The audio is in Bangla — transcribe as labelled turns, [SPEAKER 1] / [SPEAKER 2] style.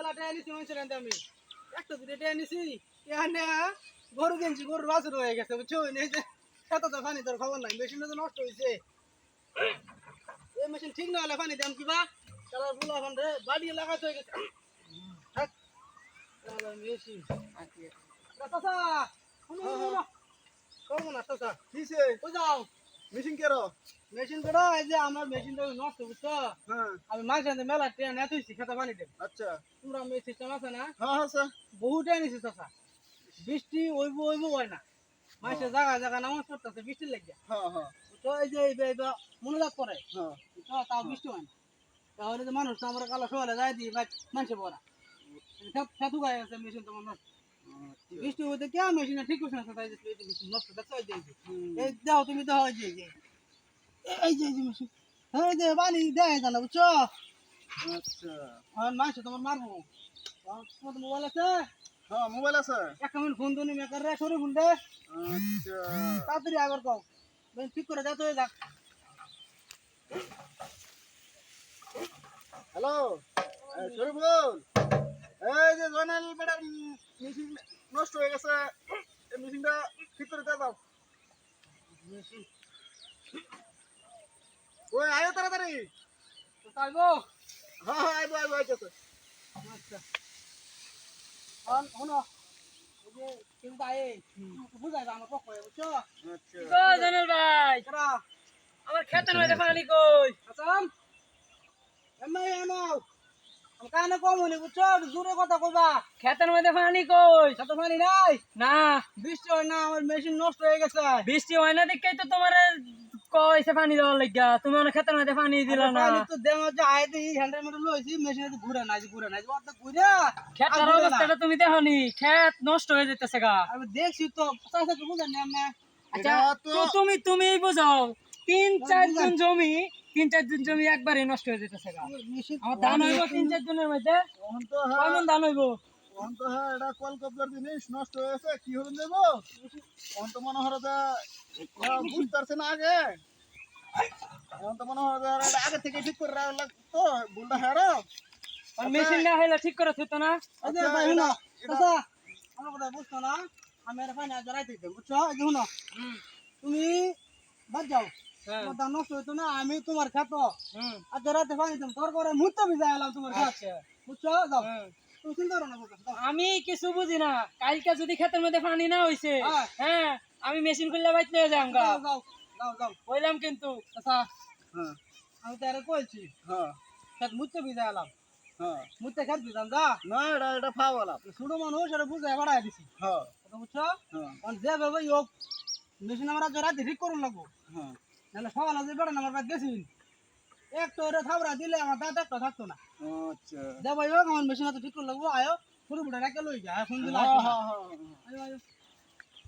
[SPEAKER 1] মেলা টাকা নিছি মানুষের আনতে আমি একটা দুটো টাকা নিছি এখানে গরু কিনছি গরুর বাছুর হয়ে গেছে বুঝছো এই যে এত তো পানি তোর খবর নাই মেশিনটা তো নষ্ট হয়েছে এই মেশিন ঠিক না হলে পানি দাম কিবা তাহলে বুলা এখন রে বাড়ি লাগাতে হয়ে গেছে মেশিন চাচা করবো না চাচা
[SPEAKER 2] কিসে
[SPEAKER 1] ওই যাও
[SPEAKER 2] মেশিন কেরো
[SPEAKER 1] মেশিন বেড়া এই যে আমার মেশিনটা নষ্ট বুঝছো
[SPEAKER 2] হ্যাঁ
[SPEAKER 1] আমি মাঝে মেলা ট্রেন এত খেতে পানি দেব
[SPEAKER 2] আচ্ছা
[SPEAKER 1] তোমরা সিস্টেম আছে না
[SPEAKER 2] হ্যাঁ হ্যাঁ স্যার
[SPEAKER 1] বহু ট্রেন এসেছে চাচা বৃষ্টি ওইব হয় না মানুষের জায়গা জায়গা নামাজ পড়তেছে বৃষ্টির লাগিয়া
[SPEAKER 2] হ্যাঁ হ্যাঁ
[SPEAKER 1] তো এই যে মনোজাত করে
[SPEAKER 2] হ্যাঁ
[SPEAKER 1] তো তাও বৃষ্টি হয় না তাহলে যে মানুষ তো আমরা কালো সকালে যাই দিই বা মানুষে পড়া খেতু গায়ে আছে মেশিন তোমার নষ্ট বৃষ্টি হইতে কে মেশিনে ঠিক করছে না তাই যে বৃষ্টি নষ্ট দেখছো এই দেখো তুমি দেখো এই যে এই যে মেশিন হ্যাঁ যে পানি দেয় জানা বুঝছো
[SPEAKER 2] আচ্ছা
[SPEAKER 1] আর মানুষ তোমার মারবো তোমার মোবাইল আছে
[SPEAKER 2] হ্যাঁ মোবাইল আছে
[SPEAKER 1] এক মিনিট ফোন তো মেকার রে সরি ফোন দে
[SPEAKER 2] আচ্ছা
[SPEAKER 1] তাড়াতাড়ি আবার কও ঠিক করে যাতে হয়ে যাক
[SPEAKER 2] হ্যালো শরীফুল এই যে জয়নাল ম্যাডাম মেশিন নষ্ট হয়ে গেছে এই মেশিনটা ঠিক করে দিয়ে দাও ওই আয়ো তাড়াতাড়ি
[SPEAKER 1] চাইবো
[SPEAKER 2] হ্যাঁ হ্যাঁ আইবো আইবো আইতেছে
[SPEAKER 1] আচ্ছা আর শোনো এই যে কেউ গায়ে বুঝাইবা আমার পক্ষ হয়ে বুঝছো
[SPEAKER 2] আচ্ছা
[SPEAKER 3] জানাল ভাই
[SPEAKER 1] কেরা
[SPEAKER 3] আমার খেতে নয় পানি কই
[SPEAKER 1] আসাম এমআই এনাও আমি কানে কম হইনি বুঝছো জোরে কথা কইবা
[SPEAKER 3] খেতের মধ্যে পানি কই
[SPEAKER 1] সাথে পানি নাই
[SPEAKER 3] না
[SPEAKER 1] বৃষ্টি হয় না আমার মেশিন নষ্ট হয়ে গেছে
[SPEAKER 3] বৃষ্টি হয় না দেখেই তো তোমার কইছে পানি দেওয়ার লাগিয়া তুমি আমার খেতের মধ্যে পানি দিলা না
[SPEAKER 1] পানি তো দেওয়া যে আইতে হ্যান্ডেল মেডেল লইছি মেশিনে তো ঘুরে না অর্ধেক ঘুরে
[SPEAKER 3] খেতের অবস্থাটা তুমি দেখনি খেত নষ্ট হয়ে যেতেছে গা
[SPEAKER 1] আমি দেখছি তো চাষা তো বুঝেন না আমি
[SPEAKER 3] আচ্ছা
[SPEAKER 2] তো
[SPEAKER 3] তো তুমি বুঝাও 3-4 জন জমি 3-4 জন জমি একবারে নষ্ট হয়ে যেতেছে গা
[SPEAKER 1] মেশিন
[SPEAKER 3] আমার ধান হইব 3-4 জনের মধ্যে
[SPEAKER 2] তখন তো
[SPEAKER 3] কয়মন ধান হইব
[SPEAKER 2] এটা কল কপলার জিনিস নষ্ট হয়ে গেছে কি হবেন দেব তখন তো মনে হয় যে বুঝতে পারছে না আগে এখন তো মনে হয় যে এটা আগে থেকে ঠিক করে রাখা লাগতো ভুলটা হেরো
[SPEAKER 3] আর মেশিন না হইলে ঠিক করে থইতো না
[SPEAKER 1] এই যে ভাই শুনো চাচা আমার কথা বুঝছো না আমি এর ফাইনা জড়াইতে দিই বুঝছো এই যে শুনো তুমি বাদ যাও
[SPEAKER 3] হ্যাঁ
[SPEAKER 1] তোমার ধান নষ্ট হইতো না আমি তোমার খেত
[SPEAKER 3] হুম
[SPEAKER 1] আর জড়াইতে পানি দিতাম তোর করে মুহূর্তে ভিজাই এলাম তোমার খেত
[SPEAKER 3] আচ্ছা
[SPEAKER 1] বুঝছো যাও
[SPEAKER 3] হুম
[SPEAKER 1] তুমি চিন্তা করো না বুঝছো যাও।
[SPEAKER 3] আমি কিছু বুঝি না কালকে যদি ক্ষেতের মধ্যে পানি না হইছে
[SPEAKER 1] হ্যাঁ।
[SPEAKER 3] হ্যাঁ আমি মেশিন খুললে বাইতে নিয়ে যাম গা
[SPEAKER 1] যাও যাও যাও যাও
[SPEAKER 3] কইলাম কিন্তু
[SPEAKER 1] চাচা
[SPEAKER 2] হ্যাঁ
[SPEAKER 1] আমি তো আরে কইছি
[SPEAKER 2] হ্যাঁ
[SPEAKER 1] খেত মুহূর্তে ভিজাই এলাম
[SPEAKER 2] হ্যাঁ
[SPEAKER 1] মুহূর্তে খেত ভিজাম যা
[SPEAKER 2] না এটা ফাওয়ালা
[SPEAKER 1] ছোট মানুষ এটা বুঝাই বাড়াই দিছি
[SPEAKER 2] হ্যাঁ
[SPEAKER 1] কথা বুঝছো
[SPEAKER 2] হ্যাঁ
[SPEAKER 1] কারণ যে ভাবে হোক মেশিন আমরা জড়াইতে ঠিক করুন লাগবো
[SPEAKER 2] হ্যাঁ
[SPEAKER 1] নাহলে সকালে যে বেড়ান আমার বাদ গেছি একটা ওরে থাবড়া দিলে আমার দাঁত একটা থাকতো না
[SPEAKER 2] আচ্ছা
[SPEAKER 1] যে ভাই হোক আমার মেশিন ঠিক করে লাগবো আয়ো পুরো বুড়া রেখে লই যা ফোন দিলে
[SPEAKER 2] হ্যাঁ হ্যাঁ হ্যাঁ
[SPEAKER 1] আয়ো আয়ো